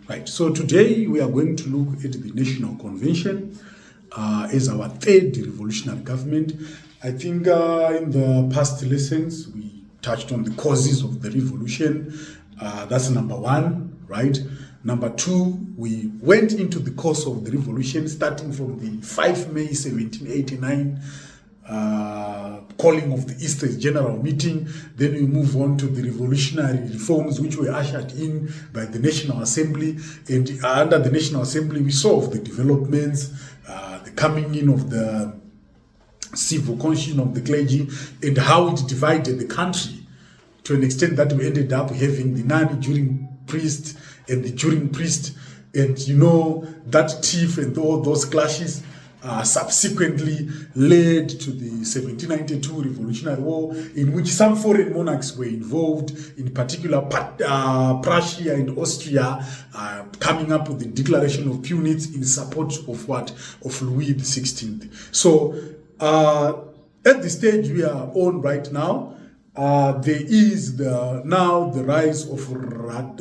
Right, so today we are going to look at the National Convention as our third revolutionary government. I think in the past lessons we touched on the causes of the revolution. That's number one, right? Number two, we went into the cause of the revolution starting from the 5 May 1789 calling of the East General Meeting. Then we move on to the revolutionary reforms which were ushered in by the National Assembly. And under the National Assembly, we saw of the developments, the coming in of the civil constitution of the clergy, and how it divided the country to an extent that we ended up having the non-juring priest and the juring priest. And you know, that tiff and all those clashes subsequently led to the 1792 Revolutionary War, in which some foreign monarchs were involved, in particular Prussia and Austria, coming up with the Declaration of Punits in support of what? Of Louis XVI. So at the stage we are on right now, there is now the rise of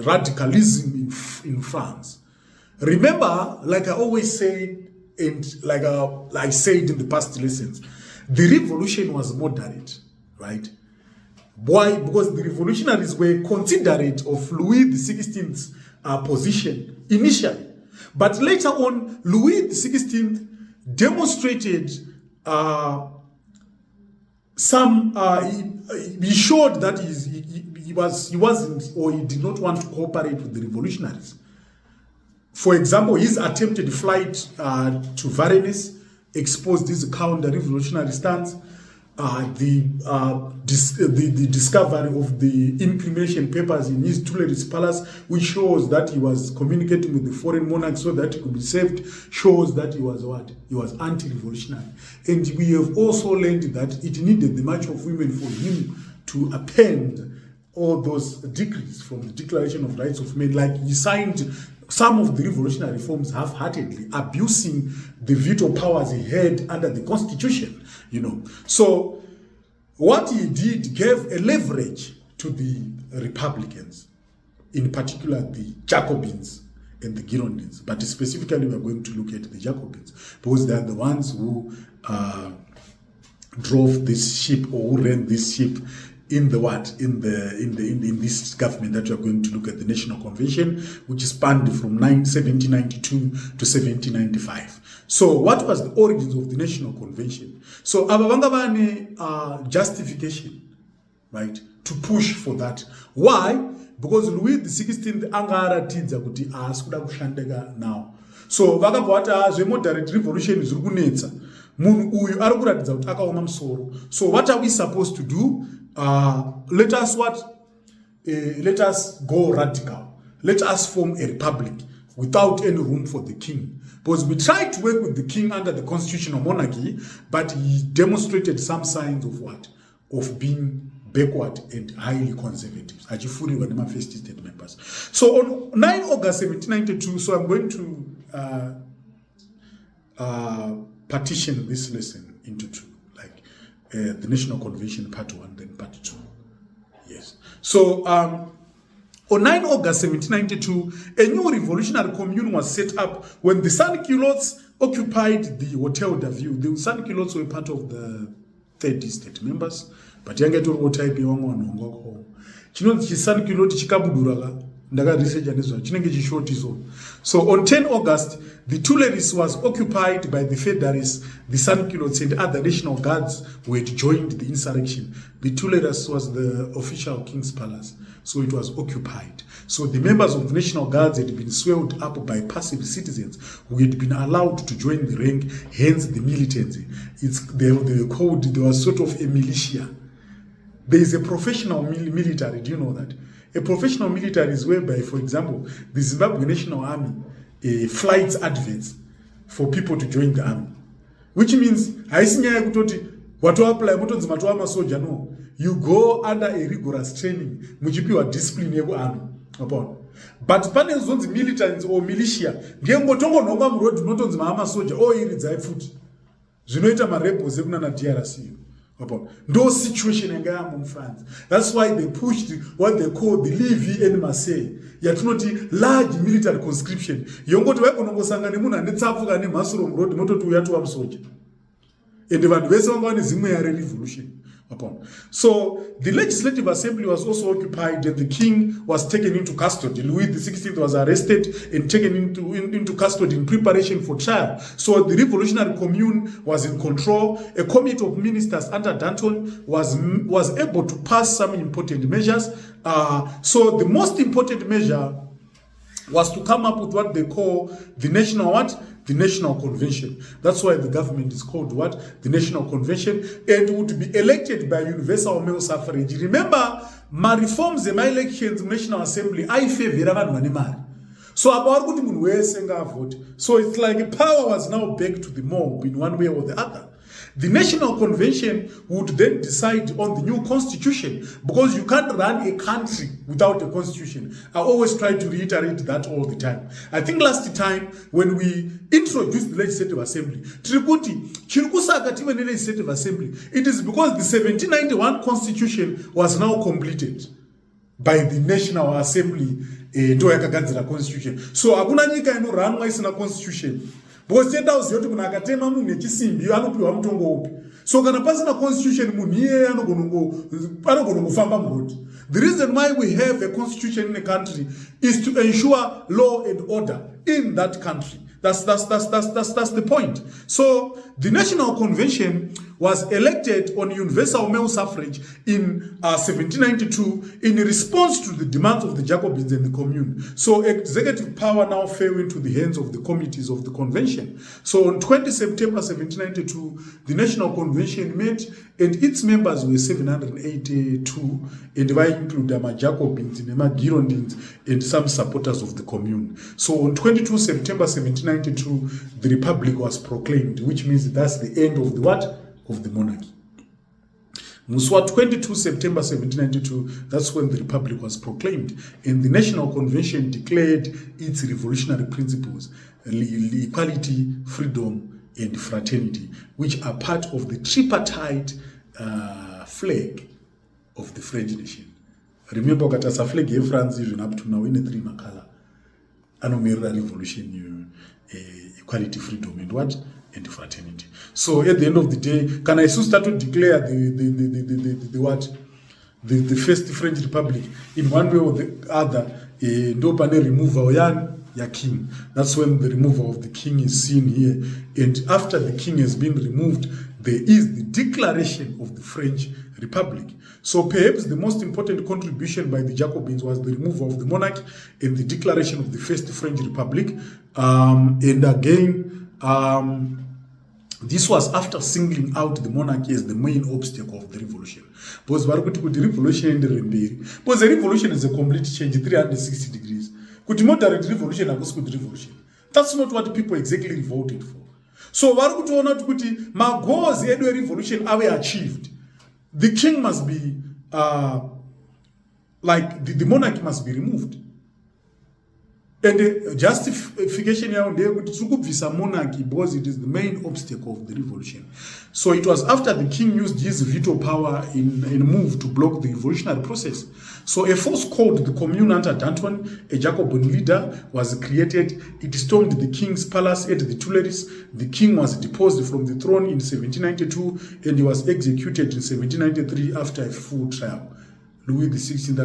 radicalism in France. Remember, like I always say, and like I said in the past lessons, the revolution was moderate, right? Why? Because the revolutionaries were considerate of Louis XVI's position initially. But later on, Louis XVI demonstrated he showed that he wasn't, or he did not want to cooperate with the revolutionaries. For example, his attempted flight to Varennes exposed his counter-revolutionary stance. The discovery of the incrimination papers in his Tuileries Palace, which shows that he was communicating with the foreign monarch so that he could be saved, shows that he was what? He was anti-revolutionary. And we have also learned that it needed the March of Women for him to append all those decrees from the Declaration of Rights of Men. Like, he signed some of the revolutionary reforms half-heartedly, abusing the veto powers he had under the Constitution, you know. So what he did gave a leverage to the Republicans, in particular the Jacobins and the Girondins. But specifically, we are going to look at the Jacobins, because they are the ones who drove this ship, or who ran this ship in this government that we are going to look at, the National Convention, which spanned from 1792 to 1795. So what was the origins of the National Convention? So ababangabane justification, right, to push for that. Why? Because Louis XVI angaratidza kuti asikuda kushandeka now. So vakabva vati moderate revolution is rukunetsa. Munhu uyu ari kuratidza kuti akaoma musoro. So what are we supposed to do? Let us go radical. Let us form a republic without any room for the king. Because we tried to work with the king under the constitutional monarchy, but he demonstrated some signs of what? Of being backward and highly conservative. Achifuri were the first state members. So on 9 August 1792, so I'm going to partition this lesson into two. The National Convention Part 1, then Part 2. Yes. So on 9 August 1792, a new revolutionary commune was set up when the Sans-Culottes occupied the Hotel de Ville. The Sans-Culottes were part of the 30 state members, but you get to type on Sans-Culotte chikabudura so on 10 August, the Tuileries was occupied by the Federalists, the Sans-Culottes, and other National Guards who had joined the insurrection. The Tuileries was the official King's Palace, so it was occupied. So the members of the National Guards had been swelled up by passive citizens who had been allowed to join the rank, hence the militancy. They were called, there was sort of a militia. There is a professional military, do you know that? A professional military is whereby, for example, the Zimbabwe National Army flights adverts for people to join the army. Which means, no, you go under a rigorous training, which you are disciplined in the army. But panels on the militants or militia, soldier, or rebels, na DRC. No situation in France. That's why they pushed what they call the Levy and Marseille. Not large military conscription. Yongoti wekunongosangana munhu anetsafuka nemhasuro muroad mototi uyati wamusoja. And vanhu vese vanga vane zimwe revolution. So the Legislative Assembly was also occupied and the king was taken into custody. Louis XVI was arrested and taken into custody in preparation for trial. So the Revolutionary Commune was in control. A committee of ministers under Danton was able to pass some important measures. So the most important measure was to come up with what they call the national what? The National Convention. That's why the government is called what? The National Convention, and would be elected by universal male suffrage. Remember, my reforms and my elections in National Assembly, I favor vanhu. So about kuti munhu wese ngavote. So it's like power was now back to the mob in one way or the other. The National Convention would then decide on the new constitution, because you can't run a country without a constitution. I always try to reiterate that all the time. I think last time when we introduced the Legislative Assembly, Legislative Assembly, it is because the 1791 constitution was now completed by the National Assembly constitution. So hakuna nyika inoranwa isina constitution. Because so kana pasina constitution munhu anogona murodi. The reason why we have a constitution in a country is to ensure law and order in that country. That's the point. So the National Convention was elected on universal male suffrage in 1792 in response to the demands of the Jacobins and the Commune. So executive power now fell into the hands of the committees of the convention. So on 20 September 1792, the National Convention met and its members were 782, and they include the Jacobins, the Girondins, and some supporters of the Commune. So on 22 September 1792, the Republic was proclaimed, which means that's the end of the what? Of the monarchy. Muswa 22 September 1792, that's when the Republic was proclaimed, and the National Convention declared its revolutionary principles, equality, freedom, and fraternity, which are part of the tripartite flag of the French nation. Remember that as a flag in France, even up to now, in a three color, anomerra revolution, equality, freedom, and what? And fraternity. So at the end of the day, can I soon start to declare the what? The first French Republic in one way or the other, Ndopane removal ya king. That's when the removal of the king is seen here. And after the king has been removed, there is the declaration of the French Republic. So perhaps the most important contribution by the Jacobins was the removal of the monarch and the declaration of the first French Republic. And again, this was after singling out the monarchy as the main obstacle of the revolution. Because the revolution is a complete change, 360 degrees. Moderate revolution, revolution. That's not what people exactly voted for. So my goals in the revolution are achieved. The king must be the monarchy must be removed. And the justification here to monarchy because it is the main obstacle of the revolution. So it was after the king used his veto power in a move to block the revolutionary process. So a force called the Commune under Danton, a Jacobin leader, was created. It stormed the king's palace at the Tuileries. The king was deposed from the throne in 1792 and he was executed in 1793 after a full trial. Louis XVI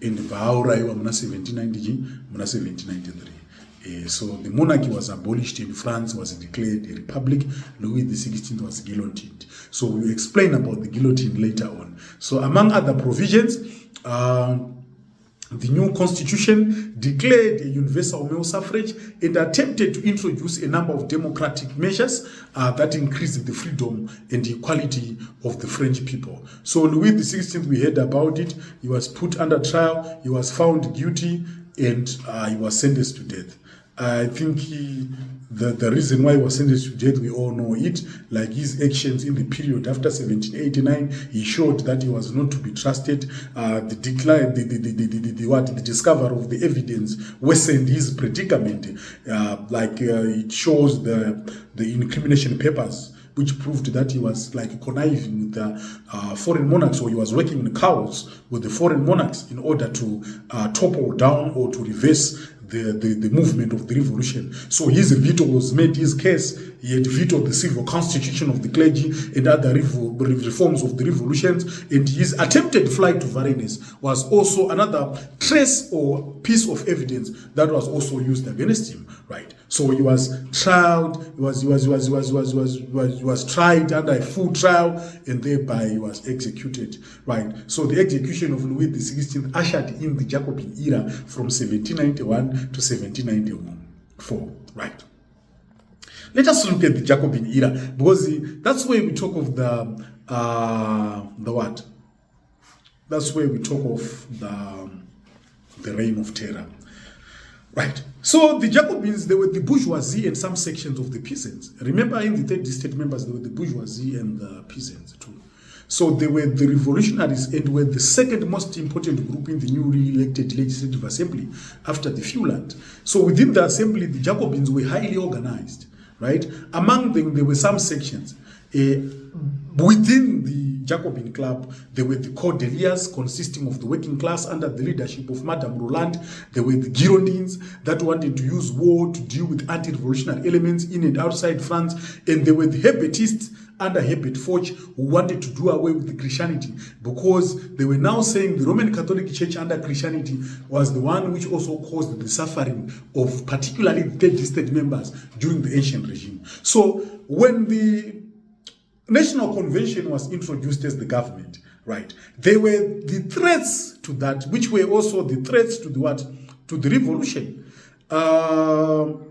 in the Bahauraiwa 1793. So the monarchy was abolished in France, was declared a republic. Louis XVI was guillotined. So we will explain about the guillotine later on. So among other provisions, the new constitution declared a universal male suffrage and attempted to introduce a number of democratic measures that increased the freedom and equality of the French people. So Louis XVI, we heard about it. He was put under trial. He was found guilty and he was sentenced to death. I think the reason why he was sentenced to death, we all know it, like his actions in the period after 1789, he showed that he was not to be trusted. The decline, the discovery of the evidence worsened his predicament. It shows the incrimination papers which proved that he was like conniving with the foreign monarchs, or he was working in cahoots with the foreign monarchs in order to topple down or to reverse the movement of the revolution. So his veto was made his case. He had vetoed the civil constitution of the clergy and other reforms of the revolutions. And his attempted flight to Varennes was also another trace or piece of evidence that was also used against him, right? So he was tried. He was tried under a full trial, and thereby he was executed, right? So the execution of Louis XVI ushered in the Jacobin era from 1791 to 1794, right? Let us look at the Jacobin era, because that's where we talk of the what? That's where we talk of the reign of terror, right? So the Jacobins, they were the bourgeoisie and some sections of the peasants. Remember, in the third estate members, they were the bourgeoisie and the peasants too. So they were the revolutionaries and were the second most important group in the newly elected Legislative Assembly after the Feuillants. So within the assembly, the Jacobins were highly organized, right? Among them, there were some sections. Within the Jacobin Club, there were the Cordeliers, consisting of the working class under the leadership of Madame Roland. There were the Girondins that wanted to use war to deal with anti-revolutionary elements in and outside France. And there were the Hebertists under Herbert Foch, who wanted to do away with the Christianity, because they were now saying the Roman Catholic Church under Christianity was the one which also caused the suffering of particularly the third estate members during the ancient regime. So when the National Convention was introduced as the government, right, there were the threats to that, which were also the threats to the what? To the revolution. Can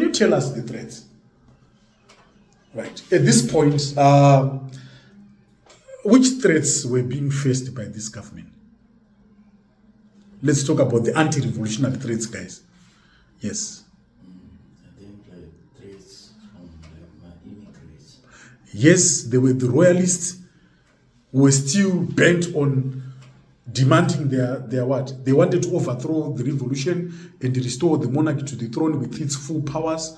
you tell us the threats? Right. At this point, which threats were being faced by this government? Let's talk about the anti-revolutionary threats, guys. Yes. I think threats from immigrants. Yes, they were the royalists who were still bent on demanding their what? They wanted to overthrow the revolution and restore the monarchy to the throne with its full powers.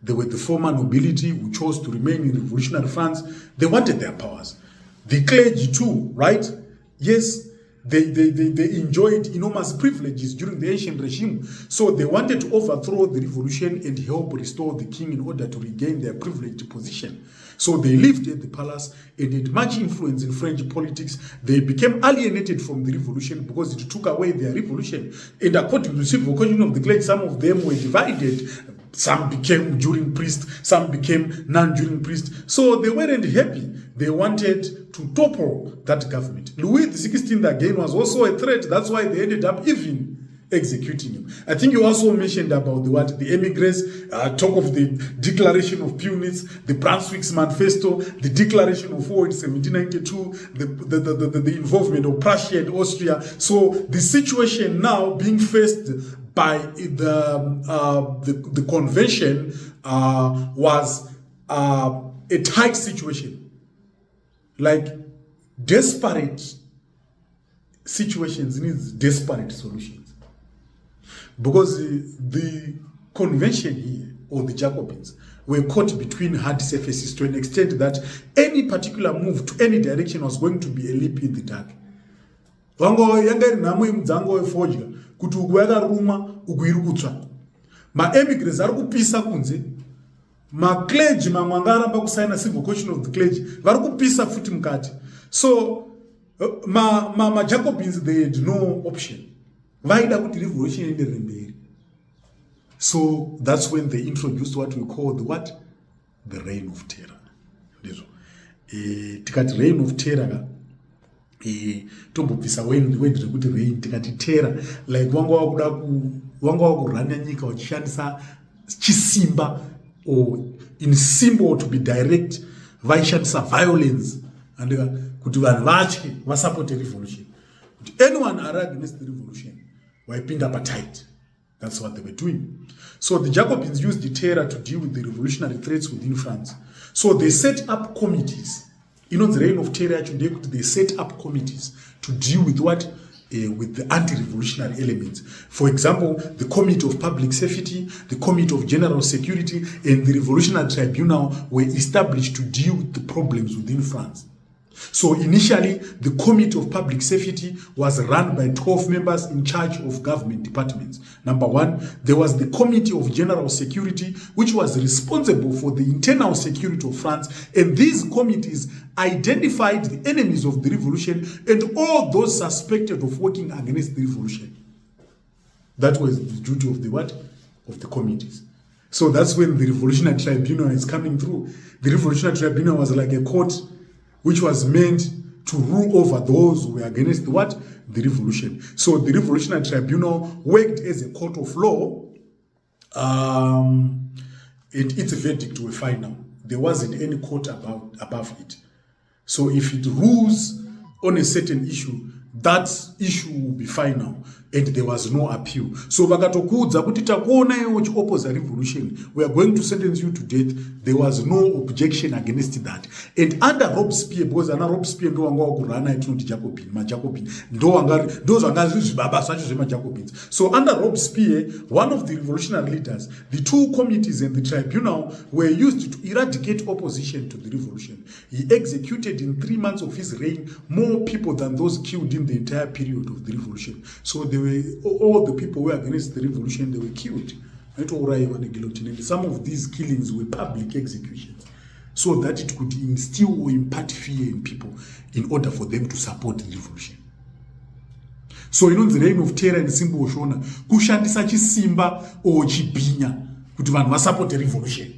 They were the former nobility who chose to remain in revolutionary France. They wanted their powers. The clergy too, right? Yes, they enjoyed enormous privileges during the ancient regime. So they wanted to overthrow the revolution and help restore the king in order to regain their privileged position. So they lived at the palace and had much influence in French politics. They became alienated from the revolution because it took away their revolution. And according to the civil constitution of the clergy, some of them were divided. Some became juring priests, some became non-juring priests. So they weren't happy. They wanted to topple that government. Louis XVI again was also a threat. That's why they ended up even executing him. I think you also mentioned about the emigres, talk of the Declaration of Punits, the Brunswick's Manifesto, the Declaration of War in 1792, the involvement of Prussia and Austria. So the situation now being faced by the convention was a tight situation, like desperate situations needs desperate solutions. Because the convention here, or the Jacobins, were caught between hard surfaces to an extent that any particular move to any direction was going to be a leap in the dark. Kuti uyakaruma uguiri kutsva. Ma-emigrants ari kupisa kunze. Ma-clergy mamwe anga aramba kusaina civil constitution of the clergy vari kupisa futi mukati. So ma-Jacobins, they had no option. Vaida kuti revolution ienderere mberi. So that's when they introduced what we call the reign of terror. Tikati reign of terror, tombobvisa word rekuti reign, tikati terror, like wanga wakuranya nyika wachishandisa chisimba, or in symbol to be direct, vaishandisa violence, and kuti vanhu vatye vasupport revolution. Anyone are against the revolution, waipinda up tight. That's what they were doing. So the Jacobins used the terror to deal with the revolutionary threats within France. So they set up committees. You know, the reign of terror, they set up committees to deal with with the anti-revolutionary elements. For example, the Committee of Public Safety, the Committee of General Security, and the Revolutionary Tribunal were established to deal with the problems within France. So initially, the Committee of Public Safety was run by 12 members in charge of government departments. Number one, there was the Committee of General Security, which was responsible for the internal security of France. And these committees identified the enemies of the revolution and all those suspected of working against the revolution. That was the duty of the what? Of the committees. So that's when the Revolutionary Tribunal is coming through. The Revolutionary Tribunal was like a court which was meant to rule over those who were against the what? The revolution. So the Revolutionary Tribunal worked as a court of law, and its verdict were final. There wasn't any court above it. So if it rules on a certain issue, that issue will be final, and there was no appeal. So vakatokudza kuti takuona iwe uchioppose revolution, we are going to sentence you to death. There was no objection against that. And under Robespierre, because ana Robespierre ndo wanga wakurana itinoti Jacobin, ma-Jacobin, ndo zvangazvizvi baba zvacho zvema-Jacobins. So under Robespierre, one of the revolutionary leaders, the two committees and the tribunal were used to eradicate opposition to the revolution. He executed in 3 months of his reign more people than those killed in the entire period of the revolution. So they were, all the people who were against the revolution, they were killed. And some of these killings were public executions, so that it could instill or impart fear in people in order for them to support the revolution. So the reign of terror and symbol shona kushandisa chisimba o chibhinya kuti vanhu vasupport revolution.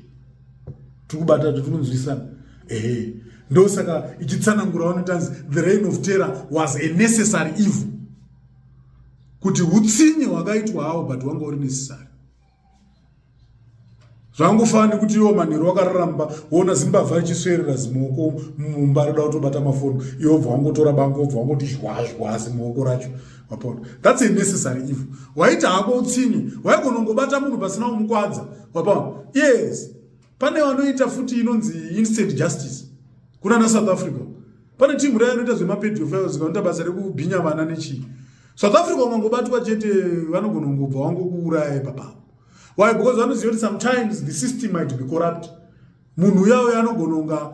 Tukubata tunonzwisana. Ndo saka ichitsanangura vanotanzi the reign of terror was a necessary evil. Kuti hutsinye hwakaitwa hawo but wanga uri necessary. Zvangofana kuti iwo manheru wakararamba wona Zimbabwe ichiswerera zimoko mumba roda kutobata mafoni, iwo bva wangotora bango bva wangoti zvazva zimoko racho. That's a necessary evil. Waita hako utsinye, waigonongobata munhu pasina kumukwadza. Yes. Pane vanoita futi inonzi instant justice. Kuna South Africa. Pane timu raya inoita zvemapedofiles vanoita basa rekubhinya vana nechii. South Africa vangobatwa chete vanogonongobva wangokuuraya papa. Why? Because vanoziva kuti sometimes the system might be corrupt. Munhu uya anogononga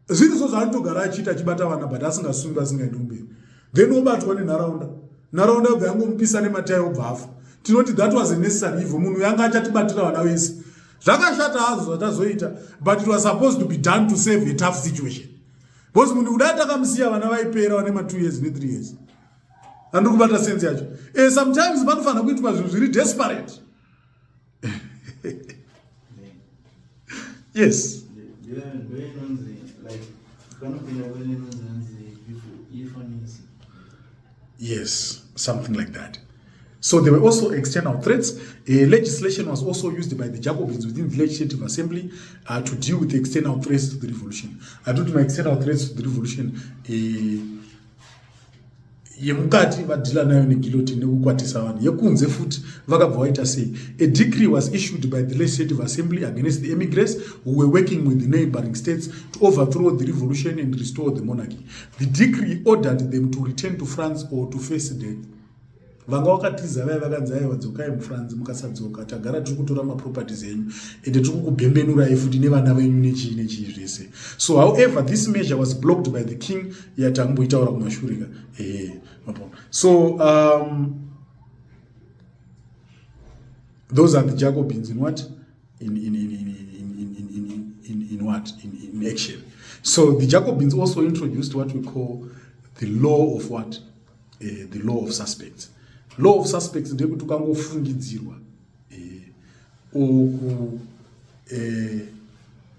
zvinhu zvaanotogara achiita achibata vana but asingasungwi asingaendi mberi. Then obatwa nenharaunda. Nharaunda yoga yangomupisa nematai obva afa. Tinoti that was a necessary evil. Munhu yanga achatibatira vana vese. Zvakashata hazvo zvatazoita, but it was supposed to be done to save a tough situation. Because munhu kudai takamusiya vana vaipera vane ma 2 years ne 3 years. Handiri kubata sense yacho. Sometimes panofanira kuitwa zvinhu zviri desperate. Yes. Yes, something like that. So there were also external threats. Legislation was also used by the Jacobins within the Legislative Assembly to deal with the external threats to the revolution. I don't know external threats to the revolution. Yemukati vadila nayo negilotini nekukwatisa vanhu. Yekunze futi vakabva vaita sei. A decree was issued by the Legislative Assembly against the emigres who were working with the neighboring states to overthrow the revolution and restore the monarchy. The decree ordered them to return to France or to face death. Vanga vakatiza vaya vakanzi aiwa dzokai muFrance mukasadzoka tagara tiri kutora maproperties enyu ende tiri kukubhembenurai futi nevana venyu nechii zvese. So however this measure was blocked by the king yatamboitaura kumashurika. So those are the Jacobins in what? In what? In action. So the Jacobins also introduced what we call the law of what? The law of suspects. Law of suspects ndekuti ukangofungidzirwa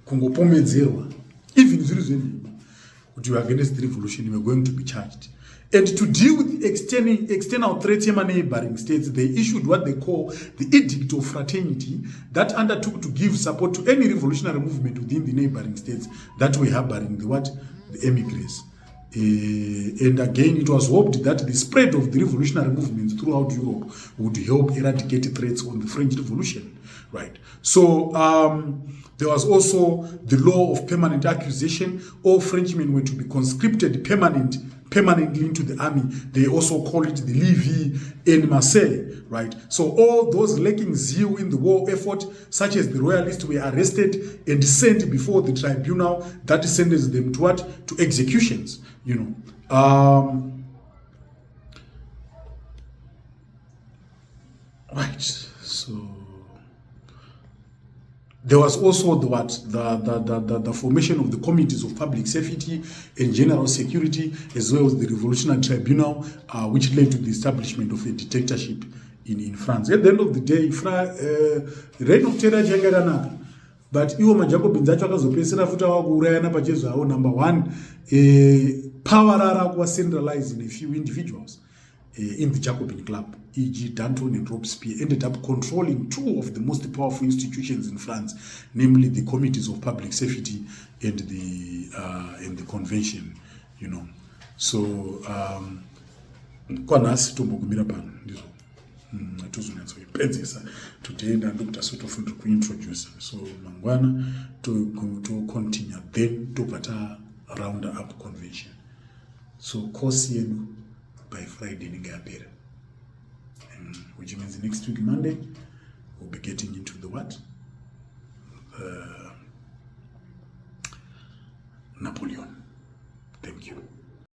kungopomedzerwa even zviri zvenhema kuti you are against the revolution, you are going to be charged. And to deal with external threats in neighboring states, they issued what they call the Edict of Fraternity that undertook to give support to any revolutionary movement within the neighboring states that were harboring the emigres. And again, it was hoped that the spread of the revolutionary movements throughout Europe would help eradicate threats on the French Revolution, right? So There was also the law of permanent accusation. All Frenchmen were to be conscripted permanently into the army. They also call it the levée en masse, right? So all those lacking zeal in the war effort, such as the royalists, were arrested and sent before the tribunal that sentenced them to what? To executions, you know. Right, so there was also the formation of the committees of public safety and general security, as well as the revolutionary tribunal, which led to the establishment of a dictatorship in France. At the end of the day, reign of terror changa, but iwo majacobins acho akazopedzisira futi avakuurayana pachezo avo. Number one, power rara kuva centralized in a few individuals in the Jacobin club, e.g. Danton and Robespierre, ended up controlling two of the most powerful institutions in France, namely the committees of public safety and the convention, you know. So kwanhasi tombogumira pano ndizvo atozonyatsoipedzisa toteenda ndokuti asotofunda kuintroduce. So mangwana to continue, then tobva round up convention. So course yedu by Friday inenge yapera, which means next week Monday we'll be getting into the what?